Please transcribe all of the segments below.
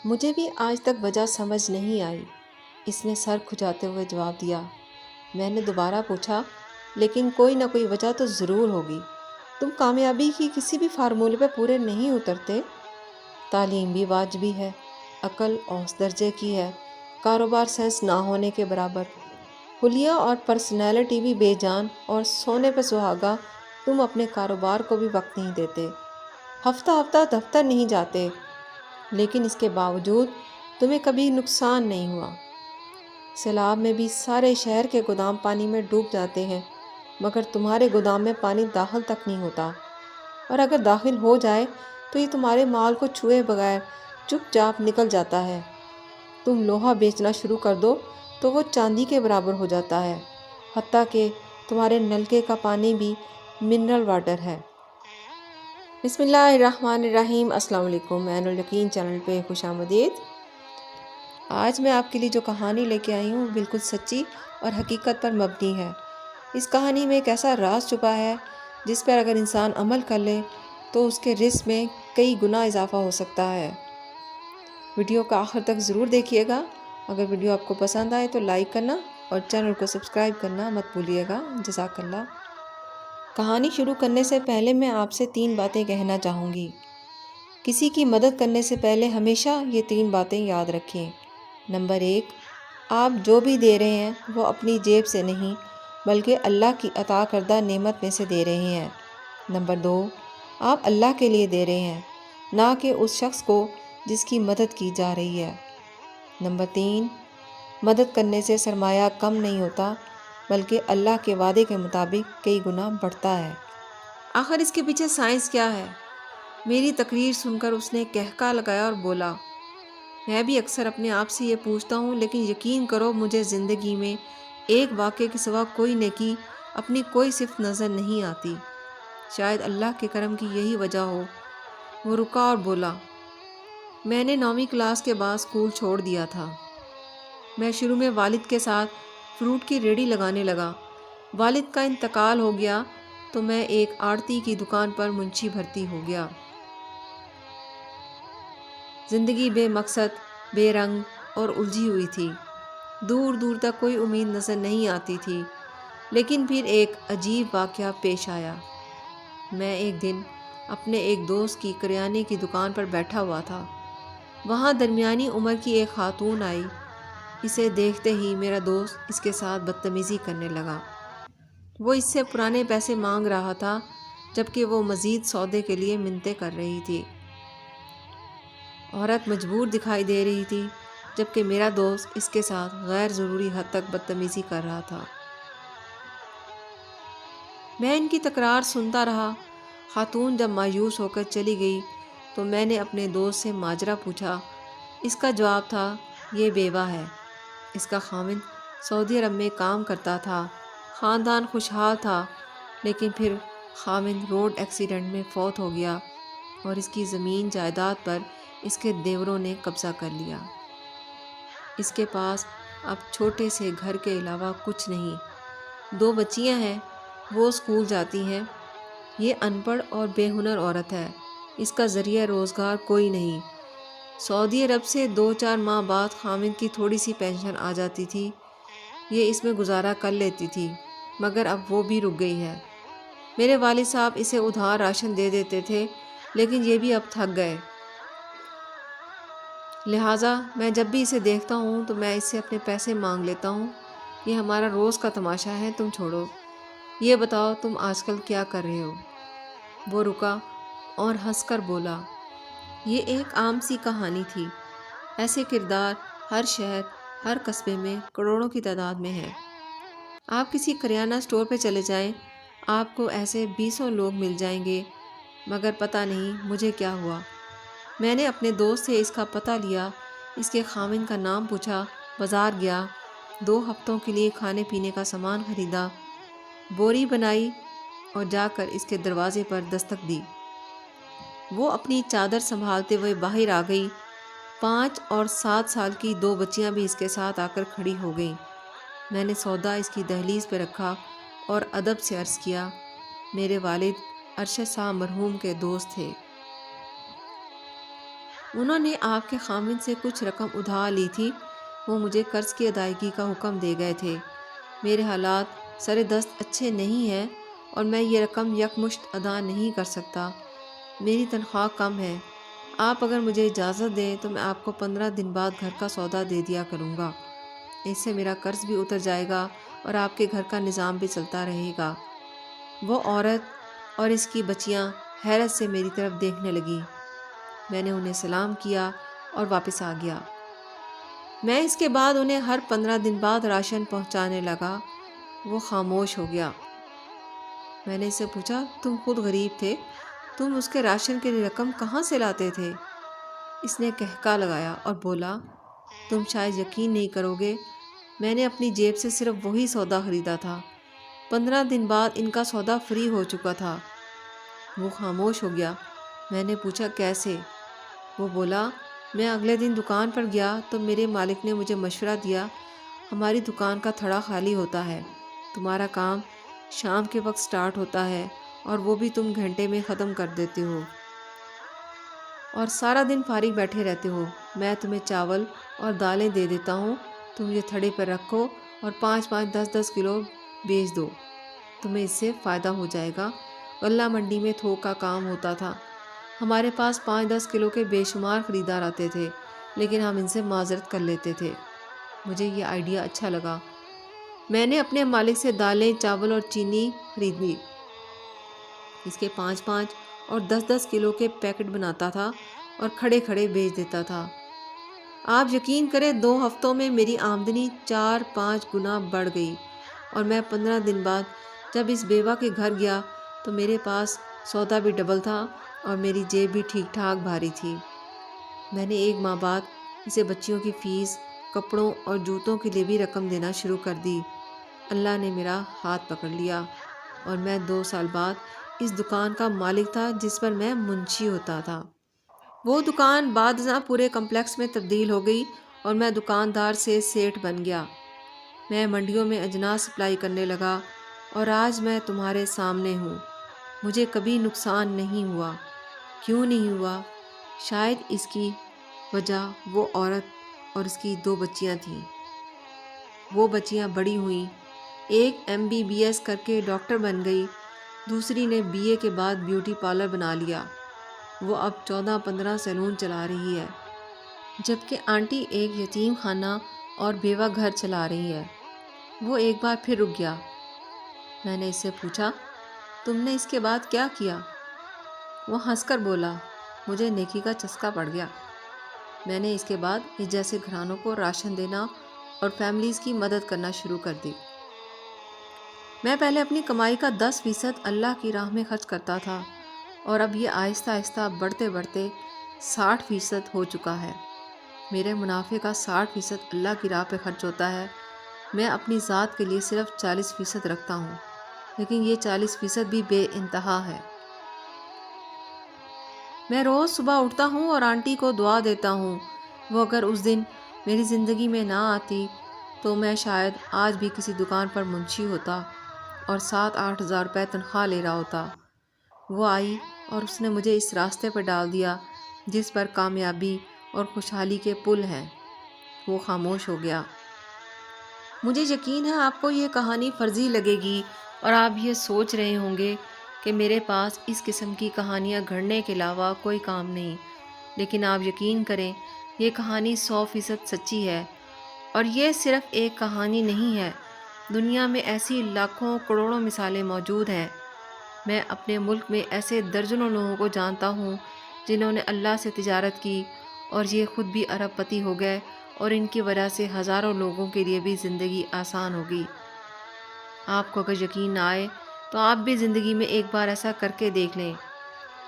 مجھے بھی آج تک وجہ سمجھ نہیں آئی، اس نے سر کھجاتے ہوئے جواب دیا۔ میں نے دوبارہ پوچھا، لیکن کوئی نہ کوئی وجہ تو ضرور ہوگی۔ تم کامیابی کی کسی بھی فارمولے پہ پورے نہیں اترتے۔ تعلیم بھی واجبی ہے، عقل اوسط درجے کی ہے، کاروبار سینس نہ ہونے کے برابر، حلیہ اور پرسنالٹی بھی بے جان، اور سونے پہ سہاگا تم اپنے کاروبار کو بھی وقت نہیں دیتے، ہفتہ ہفتہ دفتر نہیں جاتے، لیکن اس کے باوجود تمہیں کبھی نقصان نہیں ہوا۔ سیلاب میں بھی سارے شہر کے گودام پانی میں ڈوب جاتے ہیں، مگر تمہارے گودام میں پانی داخل تک نہیں ہوتا، اور اگر داخل ہو جائے تو یہ تمہارے مال کو چھوئے بغیر چپ چاپ نکل جاتا ہے۔ تم لوہا بیچنا شروع کر دو تو وہ چاندی کے برابر ہو جاتا ہے، حتیٰ کہ تمہارے نلکے کا پانی بھی منرل واٹر ہے۔ بسم اللہ الرحمن الرحیم۔ السلام علیکم، عین الیقین چینل پہ خوش آمدید۔ آج میں آپ کے لیے جو کہانی لے کے آئی ہوں بالکل سچی اور حقیقت پر مبنی ہے۔ اس کہانی میں ایک ایسا راز چھپا ہے جس پر اگر انسان عمل کر لے تو اس کے رزق میں کئی گنا اضافہ ہو سکتا ہے۔ ویڈیو کا آخر تک ضرور دیکھیے گا۔ اگر ویڈیو آپ کو پسند آئے تو لائک کرنا اور چینل کو سبسکرائب کرنا مت بھولیے گا۔ جزاک اللہ۔ کہانی شروع کرنے سے پہلے میں آپ سے 3 باتیں کہنا چاہوں گی۔ کسی کی مدد کرنے سے پہلے ہمیشہ یہ 3 باتیں یاد رکھیں۔ نمبر 1، آپ جو بھی دے رہے ہیں وہ اپنی جیب سے نہیں بلکہ اللہ کی عطا کردہ نعمت میں سے دے رہے ہیں۔ نمبر 2، آپ اللہ کے لیے دے رہے ہیں، نہ کہ اس شخص کو جس کی مدد کی جا رہی ہے۔ نمبر 3، مدد کرنے سے سرمایہ کم نہیں ہوتا بلکہ اللہ کے وعدے کے مطابق کئی گنا بڑھتا ہے۔ آخر اس کے پیچھے سائنس کیا ہے؟ میری تقریر سن کر اس نے کہکا لگایا اور بولا، میں بھی اکثر اپنے آپ سے یہ پوچھتا ہوں، لیکن یقین کرو مجھے زندگی میں ایک واقعے کے سوا کوئی نیکی، اپنی کوئی صفت نظر نہیں آتی۔ شاید اللہ کے کرم کی یہی وجہ ہو۔ وہ رکا اور بولا، میں نے 9ویں کلاس کے بعد اسکول چھوڑ دیا تھا۔ میں شروع میں والد کے ساتھ فروٹ کی ریڑھی لگانے لگا۔ والد کا انتقال ہو گیا تو میں ایک آڑتی کی دکان پر منشی بھرتی ہو گیا۔ زندگی بے مقصد، بے رنگ اور الجھی ہوئی تھی۔ دور دور تک کوئی امید نظر نہیں آتی تھی۔ لیکن پھر ایک عجیب واقعہ پیش آیا۔ میں ایک دن اپنے ایک دوست کی کریانے کی دکان پر بیٹھا ہوا تھا۔ وہاں درمیانی عمر کی ایک خاتون آئی۔ اسے دیکھتے ہی میرا دوست اس کے ساتھ بدتمیزی کرنے لگا۔ وہ اس سے پرانے پیسے مانگ رہا تھا، جبکہ وہ مزید سودے کے لیے منتیں کر رہی تھی۔ عورت مجبور دکھائی دے رہی تھی، جبکہ میرا دوست اس کے ساتھ غیر ضروری حد تک بدتمیزی کر رہا تھا۔ میں ان کی تکرار سنتا رہا۔ خاتون جب مایوس ہو کر چلی گئی تو میں نے اپنے دوست سے ماجرا پوچھا۔ اس کا جواب تھا، یہ بیوہ ہے۔ اس کا خاوند سعودی عرب میں کام کرتا تھا، خاندان خوشحال تھا، لیکن پھر خاوند روڈ ایکسیڈنٹ میں فوت ہو گیا اور اس کی زمین جائیداد پر اس کے دیوروں نے قبضہ کر لیا۔ اس کے پاس اب چھوٹے سے گھر کے علاوہ کچھ نہیں۔ 2 بچیاں ہیں، وہ اسکول جاتی ہیں۔ یہ ان پڑھ اور بے ہنر عورت ہے۔ اس کا ذریعہ روزگار کوئی نہیں۔ سعودی عرب سے 2-4 ماہ بعد خاوند کی تھوڑی سی پینشن آ جاتی تھی، یہ اس میں گزارا کر لیتی تھی، مگر اب وہ بھی رک گئی ہے۔ میرے والد صاحب اسے ادھار راشن دے دیتے تھے، لیکن یہ بھی اب تھک گئے۔ لہٰذا میں جب بھی اسے دیکھتا ہوں تو میں اس سے اپنے پیسے مانگ لیتا ہوں۔ یہ ہمارا روز کا تماشا ہے، تم چھوڑو۔ یہ بتاؤ تم آج کل کیا کر رہے ہو؟ وہ رکا اور ہنس کر بولا، یہ ایک عام سی کہانی تھی۔ ایسے کردار ہر شہر، ہر قصبے میں کروڑوں کی تعداد میں ہیں۔ آپ کسی کریانہ اسٹور پہ چلے جائیں، آپ کو ایسے 20 لوگ مل جائیں گے، مگر پتہ نہیں مجھے کیا ہوا۔ میں نے اپنے دوست سے اس کا پتہ لیا، اس کے خاوند کا نام پوچھا، بازار گیا، 2 ہفتوں کے لیے کھانے پینے کا سامان خریدا، بوری بنائی اور جا کر اس کے دروازے پر دستک دی۔ وہ اپنی چادر سنبھالتے ہوئے باہر آ گئی۔ 5 اور 7 سال کی 2 بچیاں بھی اس کے ساتھ آ کر کھڑی ہو گئیں۔ میں نے سودا اس کی دہلیز پہ رکھا اور ادب سے عرض کیا، میرے والد ارشد صاحب مرحوم کے دوست تھے۔ انہوں نے آپ کے خامن سے کچھ رقم ادھار لی تھی، وہ مجھے قرض کی ادائیگی کا حکم دے گئے تھے۔ میرے حالات سر دست اچھے نہیں ہیں اور میں یہ رقم یکمشت ادا نہیں کر سکتا۔ میری تنخواہ کم ہے۔ آپ اگر مجھے اجازت دیں تو میں آپ کو 15 دن بعد گھر کا سودا دے دیا کروں گا۔ اس سے میرا قرض بھی اتر جائے گا اور آپ کے گھر کا نظام بھی چلتا رہے گا۔ وہ عورت اور اس کی بچیاں حیرت سے میری طرف دیکھنے لگی۔ میں نے انہیں سلام کیا اور واپس آ گیا۔ میں اس کے بعد انہیں ہر 15 دن بعد راشن پہنچانے لگا۔ وہ خاموش ہو گیا۔ میں نے اس سے پوچھا، تم خود غریب تھے، تم اس کے راشن کے لیے رقم کہاں سے لاتے تھے؟ اس نے کہکا لگایا اور بولا، تم شاید یقین نہیں کرو گے، میں نے اپنی جیب سے صرف وہی سودا خریدا تھا۔ 15 دن بعد ان کا سودا فری ہو چکا تھا۔ وہ خاموش ہو گیا۔ میں نے پوچھا، کیسے؟ وہ بولا، میں اگلے دن دکان پر گیا تو میرے مالک نے مجھے مشورہ دیا، ہماری دکان کا تھڑا خالی ہوتا ہے، تمہارا کام شام کے وقت سٹارٹ ہوتا ہے اور وہ بھی تم گھنٹے میں ختم کر دیتے ہو اور سارا دن فارغ بیٹھے رہتے ہو۔ میں تمہیں چاول اور دالیں دے دیتا ہوں، تم یہ تھڑے پر رکھو اور 5-5 10-10 کلو بیچ دو، تمہیں اس سے فائدہ ہو جائے گا۔ غلہ منڈی میں تھوک کا کام ہوتا تھا، ہمارے پاس 5-10 کلو کے بے شمار خریدار آتے تھے، لیکن ہم ان سے معذرت کر لیتے تھے۔ مجھے یہ آئیڈیا اچھا لگا۔ میں نے اپنے مالک سے دالیں، چاول اور چینی خرید لی، اس کے 5-5 اور 10-10 کلو کے پیکٹ بناتا تھا اور کھڑے کھڑے بیچ دیتا تھا۔ آپ یقین کریں 2 ہفتوں میں میری آمدنی 4-5 گنا بڑھ گئی اور میں 15 دن بعد جب اس بیوہ کے گھر گیا تو میرے پاس سودا بھی ڈبل تھا اور میری جیب بھی ٹھیک ٹھاک بھاری تھی۔ میں نے 1 ماہ بعد اسے بچیوں کی فیس، کپڑوں اور جوتوں کے لیے بھی رقم دینا شروع کر دی۔ اللہ نے میرا ہاتھ پکڑ لیا اور میں 2 سال بعد اس دکان کا مالک تھا جس پر میں منشی ہوتا تھا۔ وہ دکان بعد ازاں پورے کمپلیکس میں تبدیل ہو گئی اور میں دکاندار سے سیٹھ بن گیا۔ میں منڈیوں میں اجناس سپلائی کرنے لگا اور آج میں تمہارے سامنے ہوں۔ مجھے کبھی نقصان نہیں ہوا۔ کیوں نہیں ہوا؟ شاید اس کی وجہ وہ عورت اور اس کی 2 بچیاں تھیں۔ وہ بچیاں بڑی ہوئیں، ایک MBBS کر کے ڈاکٹر بن گئی، دوسری نے BA کے بعد بیوٹی پارلر بنا لیا۔ وہ اب 14-15 سیلون چلا رہی ہے، جبکہ آنٹی ایک یتیم خانہ اور بیوہ گھر چلا رہی ہے۔ وہ ایک بار پھر رک گیا۔ میں نے اس سے پوچھا، تم نے اس کے بعد کیا کیا؟ وہ ہنس کر بولا، مجھے نیکی کا چسکا پڑ گیا۔ میں نے اس کے بعد اس جیسے گھرانوں کو راشن دینا اور فیملیز کی مدد کرنا شروع کر دی۔ میں پہلے اپنی کمائی کا 10% اللہ کی راہ میں خرچ کرتا تھا اور اب یہ آہستہ آہستہ بڑھتے بڑھتے 60% ہو چکا ہے۔ میرے منافع کا 60% اللہ کی راہ پہ خرچ ہوتا ہے۔ میں اپنی ذات کے لیے صرف 40% رکھتا ہوں، لیکن یہ 40% بھی بے انتہا ہے۔ میں روز صبح اٹھتا ہوں اور آنٹی کو دعا دیتا ہوں، وہ اگر اس دن میری زندگی میں نہ آتی تو میں شاید آج بھی کسی دکان پر منشی ہوتا اور 7-8 ہزار روپے تنخواہ لے رہا ہوتا۔ وہ آئی اور اس نے مجھے اس راستے پر ڈال دیا جس پر کامیابی اور خوشحالی کے پل ہیں۔ وہ خاموش ہو گیا۔ مجھے یقین ہے آپ کو یہ کہانی فرضی لگے گی اور آپ یہ سوچ رہے ہوں گے کہ میرے پاس اس قسم کی کہانیاں گھڑنے کے علاوہ کوئی کام نہیں، لیکن آپ یقین کریں یہ کہانی 100% سچی ہے اور یہ صرف ایک کہانی نہیں ہے۔ دنیا میں ایسی لاکھوں کروڑوں مثالیں موجود ہیں۔ میں اپنے ملک میں ایسے درجنوں لوگوں کو جانتا ہوں جنہوں نے اللہ سے تجارت کی اور یہ خود بھی ارب پتی ہو گئے اور ان کی وجہ سے ہزاروں لوگوں کے لیے بھی زندگی آسان ہو گئی۔ آپ کو اگر یقین نہ آئے تو آپ بھی زندگی میں ایک بار ایسا کر کے دیکھ لیں۔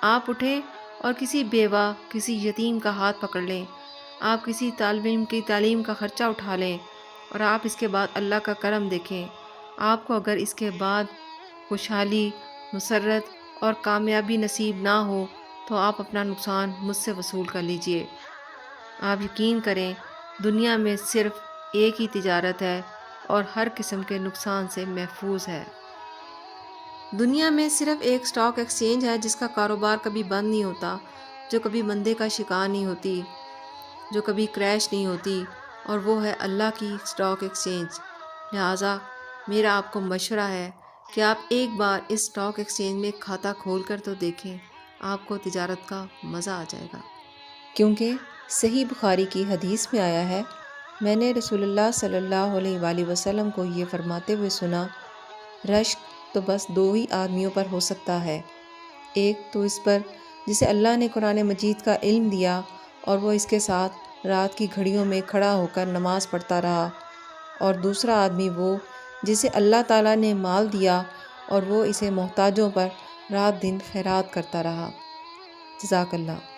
آپ اٹھیں اور کسی بیوہ، کسی یتیم کا ہاتھ پکڑ لیں، آپ کسی طالب علم کی تعلیم کا خرچہ اٹھا لیں اور آپ اس کے بعد اللہ کا کرم دیکھیں۔ آپ کو اگر اس کے بعد خوشحالی، مسرت اور کامیابی نصیب نہ ہو تو آپ اپنا نقصان مجھ سے وصول کر لیجئے۔ آپ یقین کریں دنیا میں صرف ایک ہی تجارت ہے اور ہر قسم کے نقصان سے محفوظ ہے۔ دنیا میں صرف ایک اسٹاک ایکسچینج ہے جس کا کاروبار کبھی بند نہیں ہوتا جو کبھی مندے کا شکار نہیں ہوتی، جو کبھی کریش نہیں ہوتی، اور وہ ہے اللہ کی اسٹاک ایکسچینج۔ لہٰذا میرا آپ کو مشورہ ہے کہ آپ ایک بار اس اسٹاک ایکسچینج میں کھاتہ کھول کر تو دیکھیں، آپ کو تجارت کا مزہ آ جائے گا۔ کیونکہ صحیح بخاری کی حدیث میں آیا ہے، میں نے رسول اللہ صلی اللہ علیہ وآلہ وسلم کو یہ فرماتے ہوئے سنا، رشک تو بس دو ہی آدمیوں پر ہو سکتا ہے، ایک تو اس پر جسے اللہ نے قرآن مجید کا علم دیا اور وہ اس کے ساتھ رات کی گھڑیوں میں کھڑا ہو کر نماز پڑھتا رہا، اور دوسرا آدمی وہ جسے اللہ تعالیٰ نے مال دیا اور وہ اسے محتاجوں پر رات دن خیرات کرتا رہا۔ جزاک اللہ۔